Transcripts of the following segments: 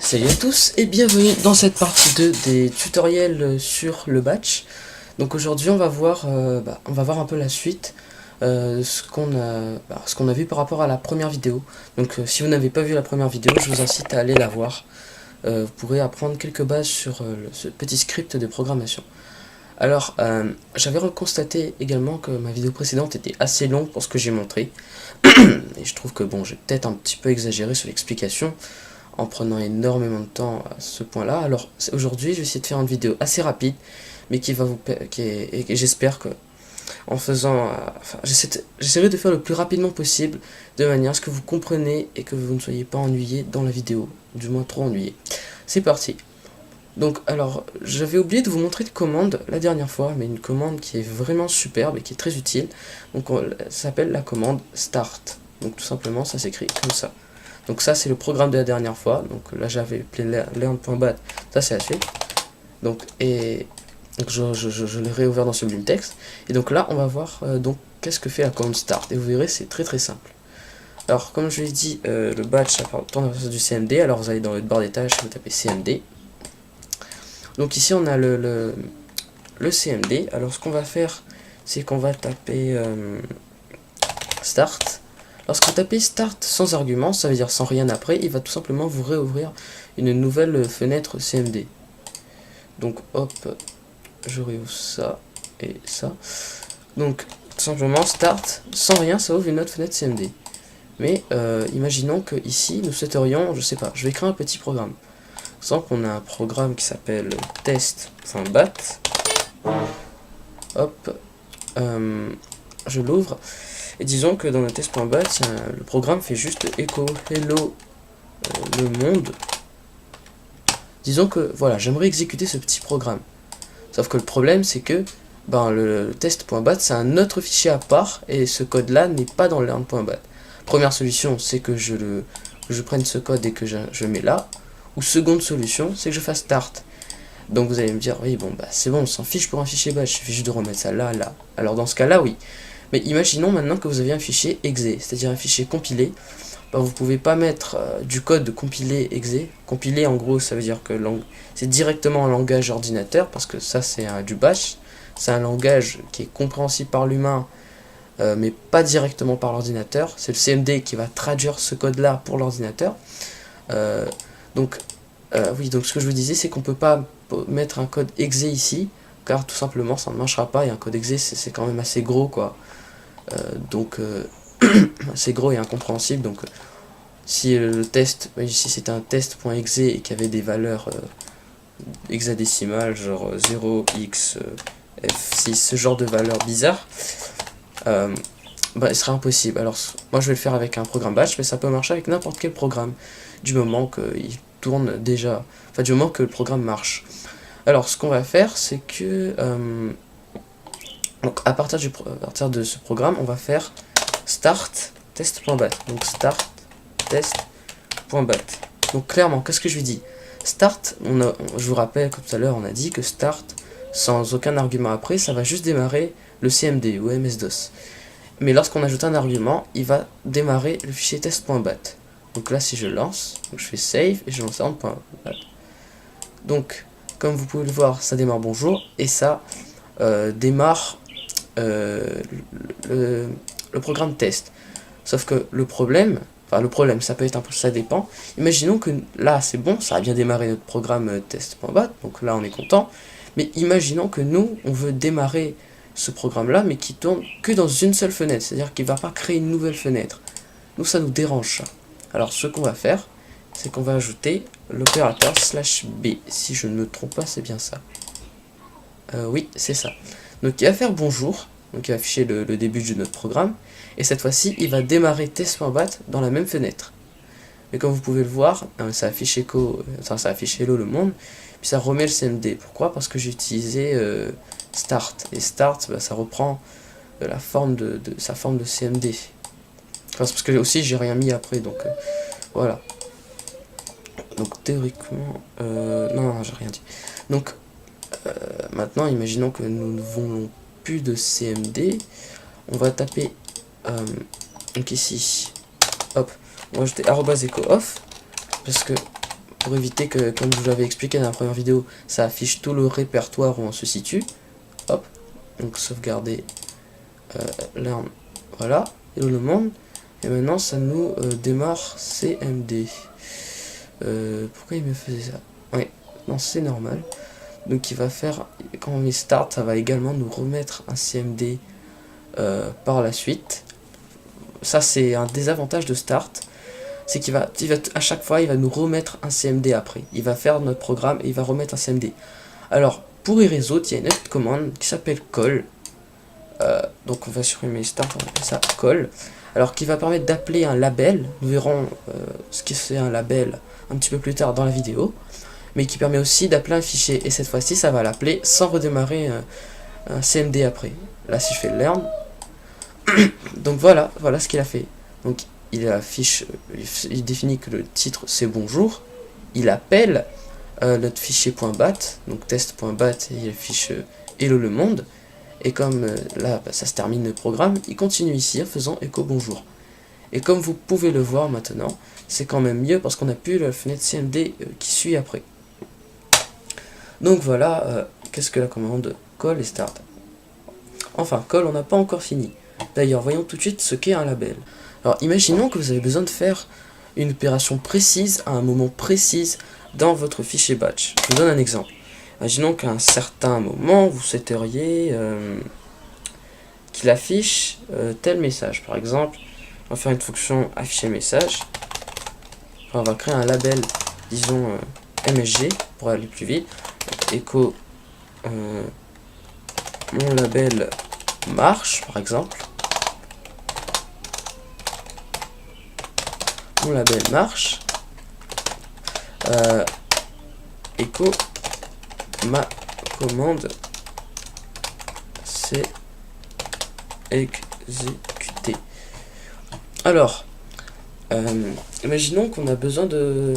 Salut à tous et bienvenue dans cette partie 2 des tutoriels sur le batch. Donc aujourd'hui on va voir un peu la suite de ce qu'on a vu par rapport à la première vidéo. Donc si vous n'avez pas vu la première vidéo, je vous incite à aller la voir. Vous pourrez apprendre quelques bases sur ce petit script de programmation. Alors j'avais constaté également que ma vidéo précédente était assez longue pour ce que j'ai montré. Et je trouve que bon, j'ai peut-être un petit peu exagéré sur l'explication en prenant énormément de temps à ce point là. Alors aujourd'hui je vais essayer de faire une vidéo assez rapide, mais et j'espère que en faisant j'essaierai de faire le plus rapidement possible, de manière à ce que vous compreniez et que vous ne soyez pas ennuyé dans la vidéo, du moins trop ennuyé. C'est parti. Donc alors j'avais oublié de vous montrer une commande la dernière fois, mais une commande qui est vraiment superbe et qui est très utile. Donc ça s'appelle la commande start. Donc tout simplement ça s'écrit comme ça. Donc ça c'est le programme de la dernière fois. Donc là j'avais appelé learn.bat, ça c'est la suite. Donc je l'ai réouvert dans ce Sublime Text. Et donc là on va voir donc qu'est-ce que fait la commande start. Et vous verrez, c'est très très simple. Alors comme je l'ai dit, le batch ça tourne à partir du CMD. Alors vous allez dans votre barre des tâches, vous tapez CMD. Donc ici on a le CMD. Alors ce qu'on va faire, c'est qu'on va taper start. Lorsque vous tapez start sans argument, ça veut dire sans rien après, il va tout simplement vous réouvrir une nouvelle fenêtre CMD. Donc hop, je réouvre ça et ça. Donc tout simplement start sans rien, ça ouvre une autre fenêtre CMD. Mais imaginons que ici nous souhaiterions, je sais pas, je vais créer un petit programme. Par exemple, on a un programme qui s'appelle test.bat. Hop, je l'ouvre. Et disons que dans le test.bat, le programme fait juste echo hello le monde. Disons que voilà, j'aimerais exécuter ce petit programme. Sauf que le problème c'est que le test.bat c'est un autre fichier à part et ce code là n'est pas dans le learn.bat. Première solution c'est que je prenne ce code et que je mets là. Ou seconde solution c'est que je fasse start. Donc vous allez me dire oui bon c'est bon, on s'en fiche pour un fichier batch, il suffit juste de remettre ça là, là. Alors dans ce cas là oui. Mais imaginons maintenant que vous avez un fichier exe, c'est-à-dire un fichier compilé. Vous pouvez pas mettre du code compilé exe. Compilé en gros ça veut dire que c'est directement un langage ordinateur, parce que ça c'est du bash. C'est un langage qui est compréhensible par l'humain, mais pas directement par l'ordinateur. C'est le CMD qui va traduire ce code là pour l'ordinateur. Donc ce que je vous disais c'est qu'on peut pas mettre un code exe ici, car tout simplement ça ne marchera pas, et un code exe c'est quand même assez gros quoi. C'est gros et incompréhensible. Donc si le test, ici c'était un test.exe et qu'il y avait des valeurs hexadécimales genre 0x f6, ce genre de valeurs bizarres, il serait impossible. Alors moi je vais le faire avec un programme batch, mais ça peut marcher avec n'importe quel programme du moment qu'il tourne déjà, enfin du moment que le programme marche. Alors ce qu'on va faire c'est que donc à partir de ce programme on va faire start test.bat. Donc start test.bat. Donc clairement qu'est-ce que je lui dis? Start, je vous rappelle que tout à l'heure on a dit que start sans aucun argument après ça va juste démarrer le CMD ou MS-DOS. Mais lorsqu'on ajoute un argument, il va démarrer le fichier test.bat. Donc là si je lance, donc je fais save et je lance en .bat. Donc comme vous pouvez le voir, ça démarre bonjour et ça démarre le programme test. Sauf que le problème ça peut être un peu, ça dépend. Imaginons que là c'est bon, ça a bien démarré notre programme test.bat, donc là on est content. Mais imaginons que nous on veut démarrer ce programme là, mais qui tourne que dans une seule fenêtre, c'est-à-dire qu'il ne va pas créer une nouvelle fenêtre. Nous ça nous dérange ça. Alors ce qu'on va faire, c'est qu'on va ajouter l'opérateur /b. Si je ne me trompe pas, c'est bien ça. Oui, c'est ça. Donc il va faire bonjour, donc il va afficher le début de notre programme, et cette fois-ci il va démarrer test.bat dans la même fenêtre. Mais comme vous pouvez le voir, ça affiche hello le monde, puis ça remet le CMD. Pourquoi? Parce que j'ai utilisé start, et start ça reprend la forme sa forme de CMD. Enfin, parce que aussi j'ai rien mis après, donc voilà. Donc théoriquement non j'ai rien dit. Donc maintenant imaginons que nous ne voulons plus de CMD, on va taper donc ici hop, on va ajouter @echo off, parce que pour éviter que, comme je vous l'avais expliqué dans la première vidéo, ça affiche tout le répertoire où on se situe. Hop, donc sauvegarder là, voilà, et le monde. Et maintenant ça nous démarre CMD. Pourquoi il me faisait ça? Oui, non, c'est normal. Donc il va faire, quand on met start, ça va également nous remettre un CMD par la suite. Ça c'est un désavantage de start, c'est qu'il va à chaque fois il va nous remettre un CMD après. Il va faire notre programme et il va remettre un CMD. Alors pour y résoudre, il y a une autre commande qui s'appelle call. Donc on va supprimer start, on appelle ça call. Alors qui va permettre d'appeler un label. Nous verrons ce que c'est un label un petit peu plus tard dans la vidéo. Mais qui permet aussi d'appeler un fichier. Et cette fois-ci ça va l'appeler sans redémarrer un CMD après. Là si je fais learn, donc voilà ce qu'il a fait. Donc il affiche, il définit que le titre c'est bonjour. Il appelle notre fichier .bat, donc test.bat, et il affiche hello le monde. Et comme là ça se termine le programme, il continue ici en faisant echo bonjour. Et comme vous pouvez le voir maintenant, c'est quand même mieux parce qu'on a plus la fenêtre CMD qui suit après. Donc voilà, qu'est-ce que la commande call et start. Enfin, call, on n'a pas encore fini. D'ailleurs, voyons tout de suite ce qu'est un label. Alors, imaginons que vous avez besoin de faire une opération précise à un moment précis dans votre fichier batch. Je vous donne un exemple. Imaginons qu'à un certain moment, vous souhaiteriez qu'il affiche tel message. Par exemple, on va faire une fonction afficher message. Enfin, on va créer un label, disons MSG, pour aller plus vite. Echo mon label marche, par exemple. Mon label marche. Echo ma commande c'est exécuté. Alors, imaginons qu'on a besoin de...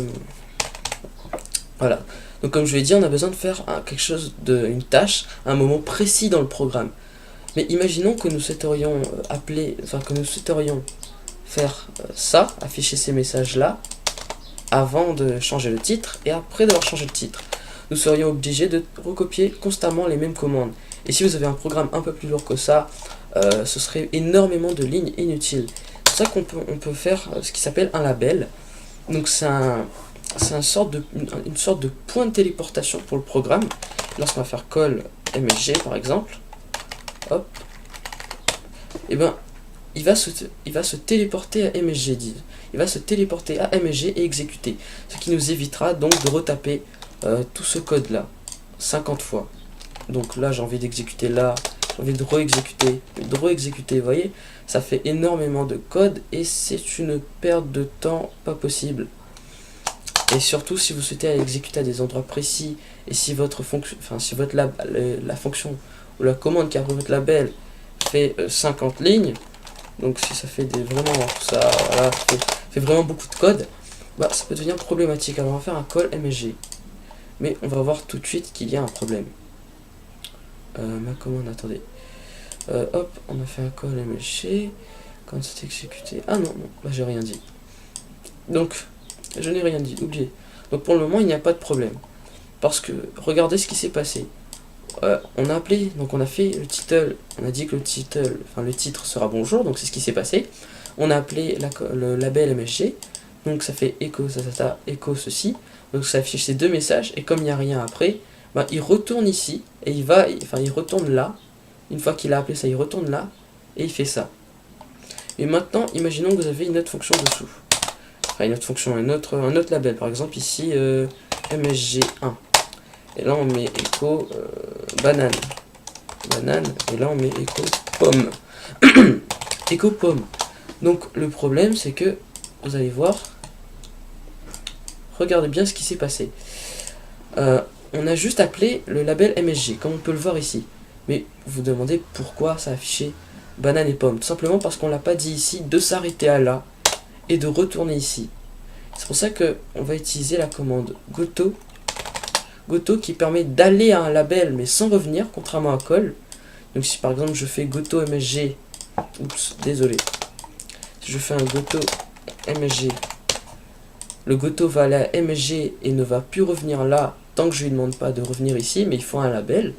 Voilà. Donc comme je l'ai dit, on a besoin de faire quelque chose, une tâche, à un moment précis dans le programme. Mais imaginons que nous souhaiterions que nous souhaiterions faire ça, afficher ces messages-là, avant de changer le titre, et après d'avoir changé le titre. Nous serions obligés de recopier constamment les mêmes commandes. Et si vous avez un programme un peu plus lourd que ça, ce serait énormément de lignes inutiles. C'est pour ça qu'on peut faire ce qui s'appelle un label. Donc c'est une sorte de point de téléportation pour le programme. Lorsqu'on va faire call MSG par exemple, hop, et ben il va se téléporter à MSG. Il va se téléporter à MSG et exécuter. Ce qui nous évitera donc de retaper tout ce code là 50 fois. Donc là j'ai envie d'exécuter là, j'ai envie de re-exécuter, vous voyez, ça fait énormément de code et c'est une perte de temps pas possible. Et surtout si vous souhaitez exécuter à des endroits précis et si votre fonction, si votre la fonction ou la commande qui a votre label fait 50 lignes, donc si ça fait vraiment ça, voilà, ça fait vraiment beaucoup de code, bah ça peut devenir problématique. Alors on va faire un call MSG, mais on va voir tout de suite qu'il y a un problème. Ma commande, attendez, hop, on a fait un call MSG quand c'est exécuté. Ah non, là j'ai rien dit, donc je n'ai rien dit, oubliez. Donc pour le moment il n'y a pas de problème, parce que regardez ce qui s'est passé. On a appelé, donc on a fait le title, on a dit que le titre sera bonjour, donc c'est ce qui s'est passé. On a appelé le label MSG, donc ça fait echo echo ceci, donc ça affiche ces deux messages, et comme il n'y a rien après, bah, il retourne ici, et il retourne là. Une fois qu'il a appelé ça, il retourne là, et il fait ça. Et maintenant, imaginons que vous avez une autre fonction dessous. Enfin, une autre fonction, un autre label, par exemple ici, MSG1. Et là on met echo banane, et là on met echo pomme. Echo pomme. Donc le problème c'est que, vous allez voir, regardez bien ce qui s'est passé. On a juste appelé le label MSG, comme on peut le voir ici. Mais vous vous demandez pourquoi ça a affiché banane et pomme. Tout simplement parce qu'on l'a pas dit ici de s'arrêter à là et de retourner ici. C'est pour ça que on va utiliser la commande goto qui permet d'aller à un label mais sans revenir, contrairement à call. Donc si par exemple je fais goto MSG, oups, désolé, si je fais un goto MSG le Goto va aller à MSG et ne va plus revenir là tant que je lui demande pas de revenir ici, mais il faut un label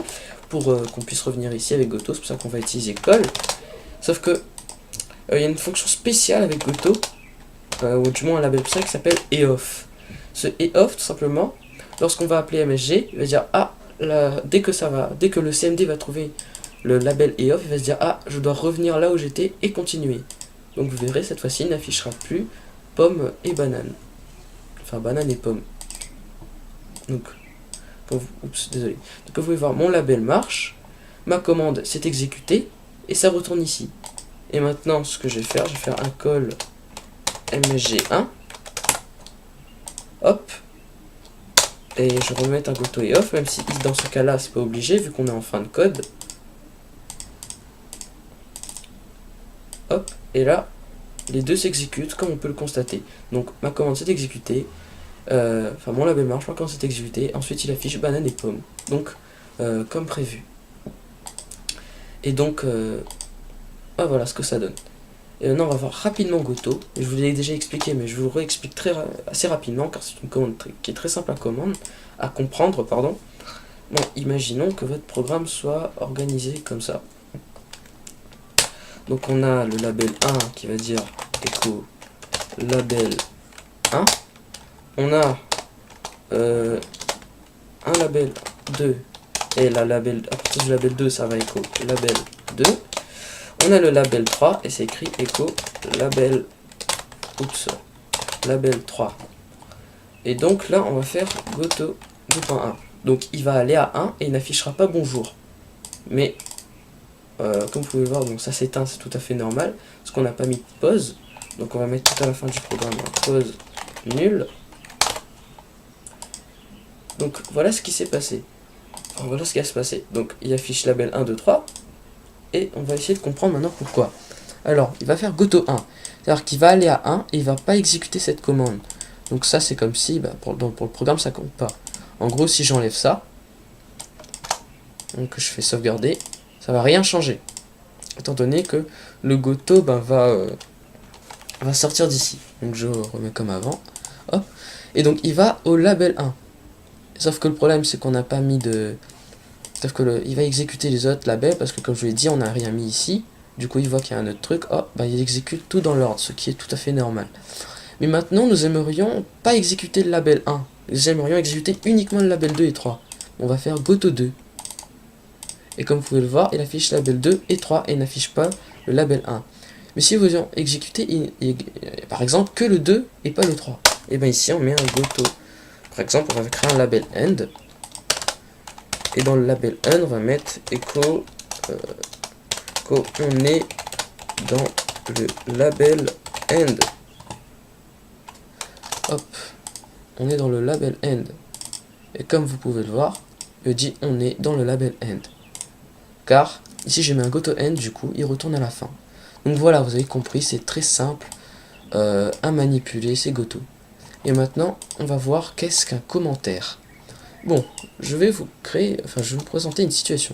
pour qu'on puisse revenir ici avec Goto. C'est pour ça qu'on va utiliser call. Sauf que il y a une fonction spéciale avec Goto, ou du moins un label pour ça qui s'appelle EOF. Ce EOF, tout simplement, lorsqu'on va appeler MSG, il va dire ah, là, dès que le CMD va trouver le label EOF, il va se dire ah, je dois revenir là où j'étais et continuer. Donc vous verrez, cette fois-ci, il n'affichera plus pomme et banane. Enfin, banane et pomme. Donc, oups, désolé. Donc, vous pouvez voir, mon label marche, ma commande s'est exécutée, et ça retourne ici. Et maintenant, ce que je vais faire un call msg1. Hop. Et je remets un Goto et off, même si dans ce cas-là, c'est pas obligé, vu qu'on est en fin de code. Hop. Et là, les deux s'exécutent comme on peut le constater. Donc, ma commande s'est exécutée. Enfin, mon label marche, ma commande s'est exécutée. Ensuite, il affiche banane et pomme. Donc, comme prévu. Et donc, voilà ce que ça donne. Et maintenant, on va voir rapidement Goto. Je vous l'ai déjà expliqué, mais je vous le réexplique assez rapidement, car c'est une commande qui est très simple à comprendre. Bon, imaginons que votre programme soit organisé comme ça. Donc, on a le label 1 qui va dire echo label 1. On a un label 2 et à partir du label 2 ça va echo label 2. On a le label 3 et c'est écrit echo label 3. Et donc là on va faire Goto 2.1. Donc il va aller à 1 et il n'affichera pas bonjour. Mais comme vous pouvez voir, donc ça s'éteint, c'est tout à fait normal parce qu'on n'a pas mis de pause. Donc on va mettre tout à la fin du programme pause nul. Donc voilà ce qui s'est passé. Enfin, voilà ce qui va se passer. Donc il affiche label 1, 2, 3. Et on va essayer de comprendre maintenant pourquoi. Alors, il va faire Goto 1. C'est-à-dire qu'il va aller à 1 et il va pas exécuter cette commande. Donc ça c'est comme si, pour le programme ça compte pas. En gros, si j'enlève ça, donc je fais sauvegarder, ça va rien changer. Étant donné que le Goto va sortir d'ici. Donc je remets comme avant. Hop. Et donc il va au label 1. Sauf que le problème c'est qu'on n'a pas mis de... Sauf que il va exécuter les autres labels parce que comme je vous l'ai dit on n'a rien mis ici. Du coup il voit qu'il y a un autre truc, il exécute tout dans l'ordre, ce qui est tout à fait normal. Mais maintenant nous aimerions pas exécuter le label 1. Nous aimerions exécuter uniquement le label 2 et 3. On va faire Goto 2. Et comme vous pouvez le voir, il affiche label 2 et 3 et n'affiche pas le label 1. Mais si vous voulons exécuter par exemple que le 2 et pas le 3, et bien ici on met un Goto. Par exemple, on va créer un label end. Et dans le label end, on va mettre echo. On est dans le label end. Hop. On est dans le label end. Et comme vous pouvez le voir, il dit on est dans le label end. Car ici, je mets un Goto end, du coup, il retourne à la fin. Donc voilà, vous avez compris, c'est très simple à manipuler ces Goto. Et maintenant, on va voir qu'est-ce qu'un commentaire. Bon, je vais vous présenter une situation.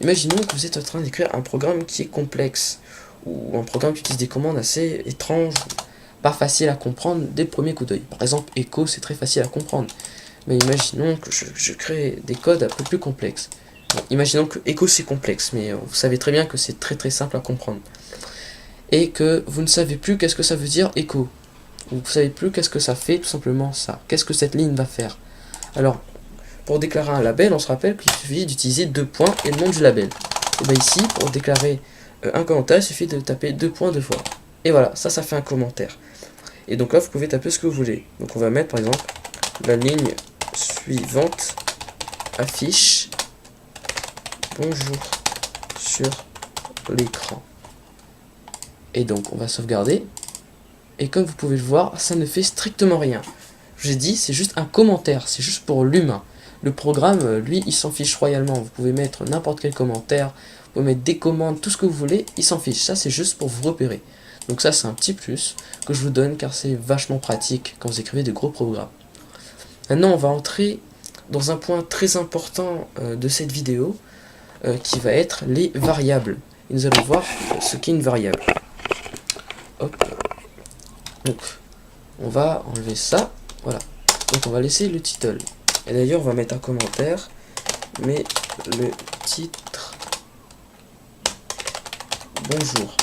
Imaginons que vous êtes en train d'écrire un programme qui est complexe, ou un programme qui utilise des commandes assez étranges, pas facile à comprendre dès le premier coup d'œil. Par exemple, echo, c'est très facile à comprendre. Mais imaginons que je crée des codes un peu plus complexes. Bon, imaginons que echo c'est complexe, mais vous savez très bien que c'est très très simple à comprendre. Et que vous ne savez plus qu'est-ce que ça veut dire echo. Vous ne savez plus qu'est-ce que ça fait, tout simplement ça. Qu'est-ce que cette ligne va faire. Alors, pour déclarer un label, on se rappelle qu'il suffit d'utiliser 2 points et le nom du label. Et bien ici, pour déclarer un commentaire, il suffit de taper 2 points 2 fois. Et voilà, ça fait un commentaire. Et donc là, vous pouvez taper ce que vous voulez. Donc on va mettre par exemple, la ligne suivante affiche bonjour sur l'écran. Et donc on va sauvegarder. Et comme vous pouvez le voir, ça ne fait strictement rien. Je vous ai dit, c'est juste un commentaire, c'est juste pour l'humain. Le programme, lui, il s'en fiche royalement. Vous pouvez mettre n'importe quel commentaire, vous pouvez mettre des commandes, tout ce que vous voulez, il s'en fiche. Ça, c'est juste pour vous repérer. Donc ça, c'est un petit plus que je vous donne, car c'est vachement pratique quand vous écrivez de gros programmes. Maintenant, on va entrer dans un point très important de cette vidéo, qui va être les variables. Et nous allons voir ce qu'est une variable. Hop. Donc, on va enlever ça. Voilà. Donc on va laisser le title. Et d'ailleurs, on va mettre un commentaire. Mais le titre... Bonjour.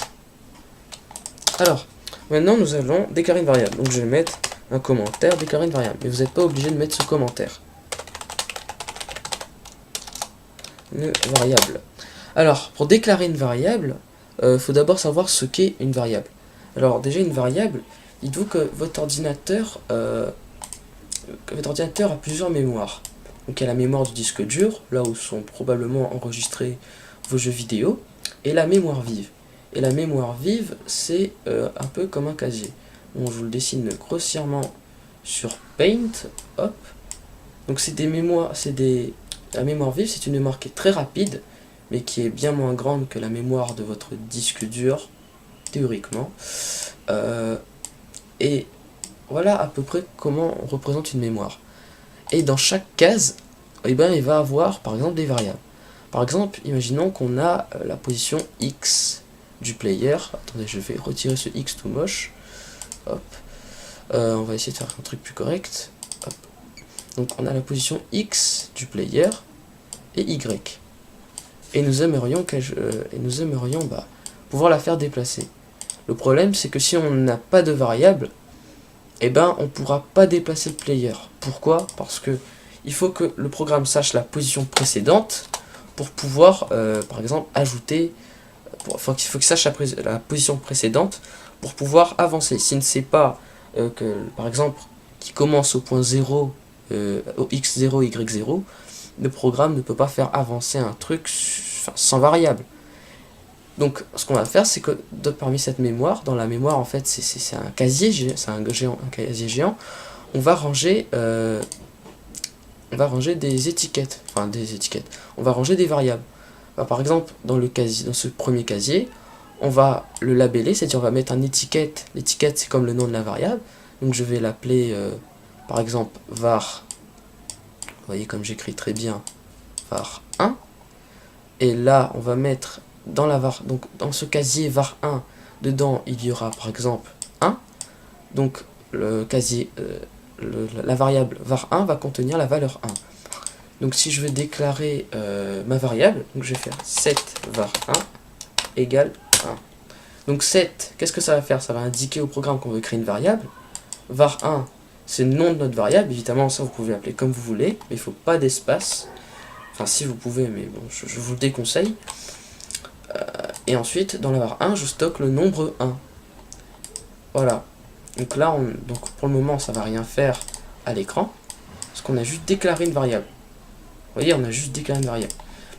Alors, maintenant nous allons déclarer une variable. Donc je vais mettre un commentaire, déclarer une variable. Mais vous n'êtes pas obligé de mettre ce commentaire. Une variable. Alors, pour déclarer une variable, faut d'abord savoir ce qu'est une variable. Alors déjà une variable, dites-vous que votre ordinateur a plusieurs mémoires. Donc il y a la mémoire du disque dur, là où sont probablement enregistrés vos jeux vidéo, et la mémoire vive. Et la mémoire vive, c'est un peu comme un casier. Bon, je vous le dessine grossièrement sur Paint. Hop. Donc c'est des mémoires, la mémoire vive, c'est une mémoire qui est très rapide, mais qui est bien moins grande que la mémoire de votre disque dur, théoriquement. Et voilà à peu près comment on représente une mémoire. Et dans chaque case, eh ben, il va avoir par exemple des variables. Par exemple, imaginons qu'on a la position X du player. Attendez, je vais retirer ce X tout moche. Hop. On va essayer de faire un truc plus correct. Hop. Donc on a la position X du player et Y. Et nous aimerions, pouvoir la faire déplacer. Le problème, c'est que si on n'a pas de variable, eh ben, on ne pourra pas déplacer le player. Pourquoi? Parce que il faut que le programme sache la position précédente pour pouvoir, par exemple, ajouter. Il faut qu'il sache la position précédente pour pouvoir avancer. S'il ne sait pas que, par exemple, qui commence au point 0, au x0, y0, le programme ne peut pas faire avancer un truc sans variable. Donc ce qu'on va faire, c'est que parmi cette mémoire, dans la mémoire en fait c'est un casier, c'est un casier géant, on va ranger des étiquettes, on va ranger des variables. Alors, par exemple, dans ce premier casier, on va le labeller, c'est-à-dire on va mettre une étiquette. L'étiquette c'est comme le nom de la variable, donc je vais l'appeler par exemple var. Vous voyez comme j'écris très bien var 1. Et là on va mettre dans la var, donc dans ce casier var 1, dedans il y aura par exemple 1. Donc le casier, la variable var 1 va contenir la valeur 1. Donc si je veux déclarer ma variable, donc je vais faire set var 1 égale 1. Donc set, qu'est-ce que ça va faire? Ça va indiquer au programme qu'on veut créer une variable. Var 1, c'est le nom de notre variable. Évidemment, ça vous pouvez l'appeler comme vous voulez, mais il ne faut pas d'espace. Enfin, si vous pouvez, mais bon, je vous le déconseille. Et ensuite, dans la var 1, je stocke le nombre 1. Voilà. Donc là, donc pour le moment, ça ne va rien faire à l'écran, parce qu'on a juste déclaré une variable. Vous voyez, on a juste déclaré une variable.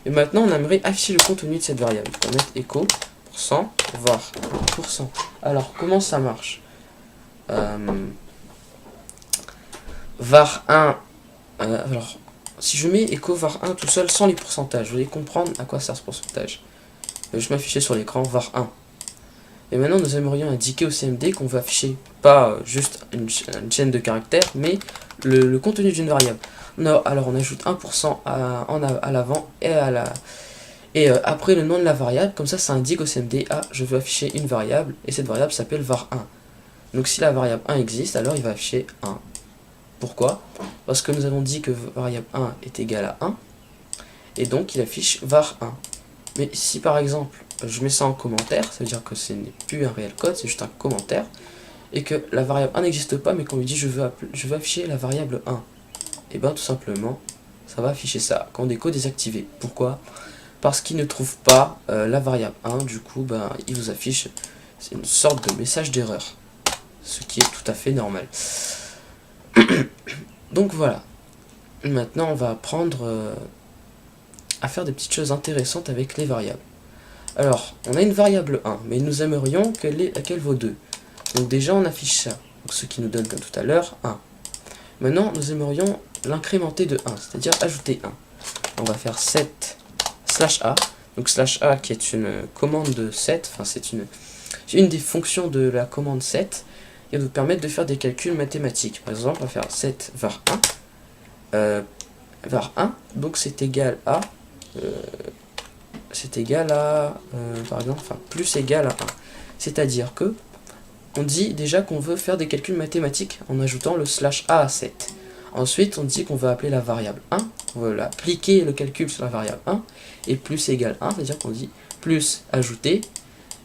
Et maintenant, on aimerait afficher le contenu de cette variable. On va mettre echo %var %. Alors, comment ça marche? Var 1. Alors, si je mets echo var 1 tout seul sans les pourcentages, vous allez comprendre à quoi sert ce pourcentage. Je m'afficher sur l'écran var 1. Et maintenant, nous aimerions indiquer au CMD qu'on veut afficher pas juste une chaîne de caractères, mais le contenu d'une variable. Alors, on ajoute 1% à l'avant et après le nom de la variable, comme ça indique au CMD, ah, je veux afficher une variable, et cette variable s'appelle var 1. Donc si la variable 1 existe, alors il va afficher 1. Pourquoi? Parce que nous avons dit que variable 1 est égale à 1, et donc il affiche var 1. Mais si par exemple, je mets ça en commentaire, ça veut dire que ce n'est plus un réel code, c'est juste un commentaire, et que la variable 1 n'existe pas, mais qu'on lui dit je veux afficher la variable 1. Et bien tout simplement, ça va afficher ça, quand déco désactivé. Pourquoi? Parce qu'il ne trouve pas la variable 1, du coup, ben, il vous affiche une sorte de message d'erreur. Ce qui est tout à fait normal. Donc voilà. Maintenant, on va apprendre à faire des petites choses intéressantes avec les variables. Alors, on a une variable 1, mais nous aimerions qu'elle vaut 2. Donc déjà, on affiche ça. Donc, ce qui nous donne, comme tout à l'heure, 1. Maintenant, nous aimerions l'incrémenter de 1, c'est-à-dire ajouter 1. On va faire set /a. Donc /a qui est une commande de set, enfin c'est une des fonctions de la commande set, qui va nous permettre de faire des calculs mathématiques. Par exemple, on va faire set var 1. Var 1, donc c'est égal à par exemple, enfin plus égal à 1. C'est-à-dire que on dit déjà qu'on veut faire des calculs mathématiques en ajoutant le slash a à 7. Ensuite, on dit qu'on veut appeler la variable 1, on veut appliquer le calcul sur la variable 1, et plus égale 1, c'est-à-dire qu'on dit plus ajouter,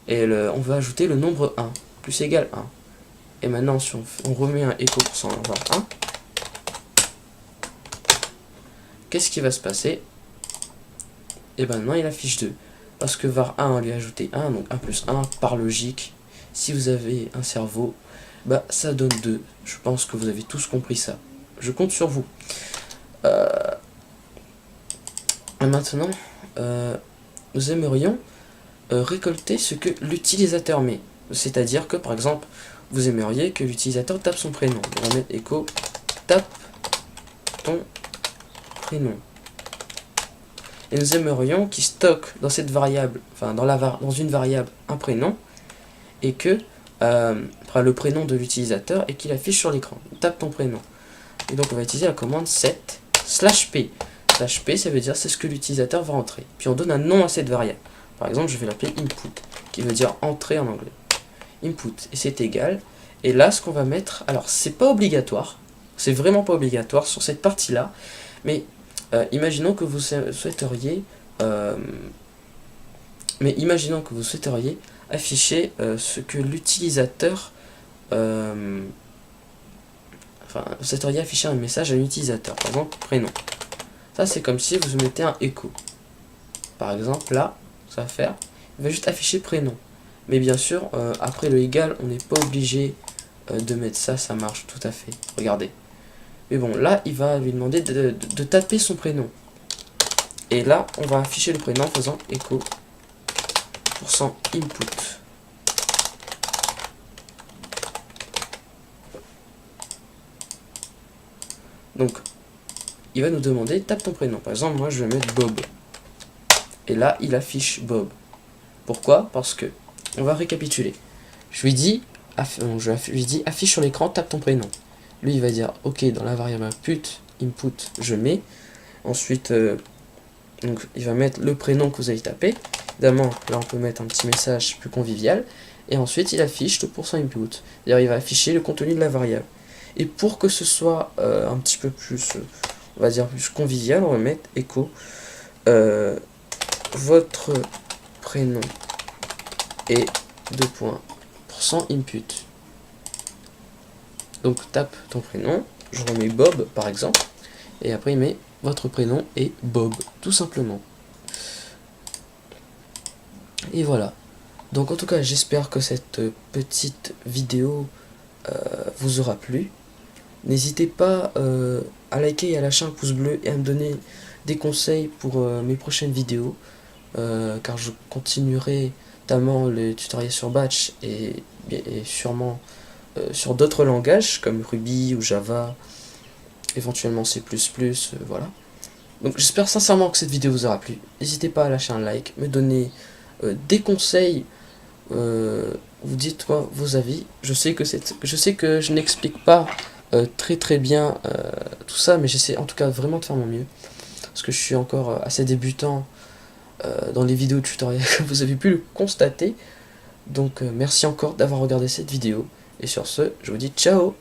et on veut ajouter le nombre 1, plus égale 1. Et maintenant, si on remet un écho pour s'en avoir 1, qu'est-ce qui va se passer? Et ben maintenant, il affiche 2. Parce que var 1, on lui a ajouté 1, donc 1 plus 1, par logique, si vous avez un cerveau, bah ça donne 2. Je pense que vous avez tous compris ça. Je compte sur vous. Et maintenant, nous aimerions récolter ce que l'utilisateur met. C'est-à-dire que, par exemple, vous aimeriez que l'utilisateur tape son prénom. On va mettre echo tape ton prénom. Et nous aimerions qu'il stocke dans cette variable, enfin dans une variable, un prénom, et que le prénom de l'utilisateur et qu'il affiche sur l'écran. Tape ton prénom. Et donc on va utiliser la commande set /p. /p, ça veut dire c'est ce que l'utilisateur va entrer. Puis on donne un nom à cette variable. Par exemple, je vais l'appeler input, qui veut dire entrée en anglais. Input, et c'est égal. Et là, ce qu'on va mettre, alors c'est pas obligatoire, c'est vraiment pas obligatoire sur cette partie-là, mais imaginons que vous souhaiteriez, afficher ce que l'utilisateur, vous souhaiteriez afficher un message à l'utilisateur, par exemple prénom. Ça c'est comme si vous mettez un écho. Par exemple là, ça va faire, il va juste afficher prénom. Mais bien sûr, après le égal, on n'est pas obligé de mettre ça, ça marche tout à fait. Regardez. Mais bon, là, il va lui demander de taper son prénom. Et là, on va afficher le prénom en faisant echo %input. Donc, il va nous demander tape ton prénom. Par exemple, moi, je vais mettre Bob. Et là, il affiche Bob. Pourquoi? Parce que, on va récapituler. Je lui dis affiche sur l'écran, tape ton prénom. Lui, il va dire, ok, dans la variable input, je mets. Ensuite, donc, il va mettre le prénom que vous avez tapé. Évidemment, là, on peut mettre un petit message plus convivial. Et ensuite, il affiche le %input. C'est-à-dire, il va afficher le contenu de la variable. Et pour que ce soit un petit peu plus, on va dire, plus convivial, on va mettre echo votre prénom et %input. Donc tape ton prénom, je remets Bob par exemple, et après il met votre prénom et Bob, tout simplement. Et voilà. Donc en tout cas, j'espère que cette petite vidéo vous aura plu. N'hésitez pas à liker et à lâcher un pouce bleu et à me donner des conseils pour mes prochaines vidéos, car je continuerai notamment les tutoriels sur Batch et sûrement sur d'autres langages comme Ruby ou Java, éventuellement C++, voilà. Donc j'espère sincèrement que cette vidéo vous aura plu. N'hésitez pas à lâcher un like, me donner des conseils, vous dites moi vos avis. Je sais que je n'explique pas très bien tout ça, mais j'essaie en tout cas vraiment de faire mon mieux, parce que je suis encore assez débutant dans les vidéos tutoriels, comme vous avez pu le constater. Donc merci encore d'avoir regardé cette vidéo. Et sur ce, je vous dis ciao!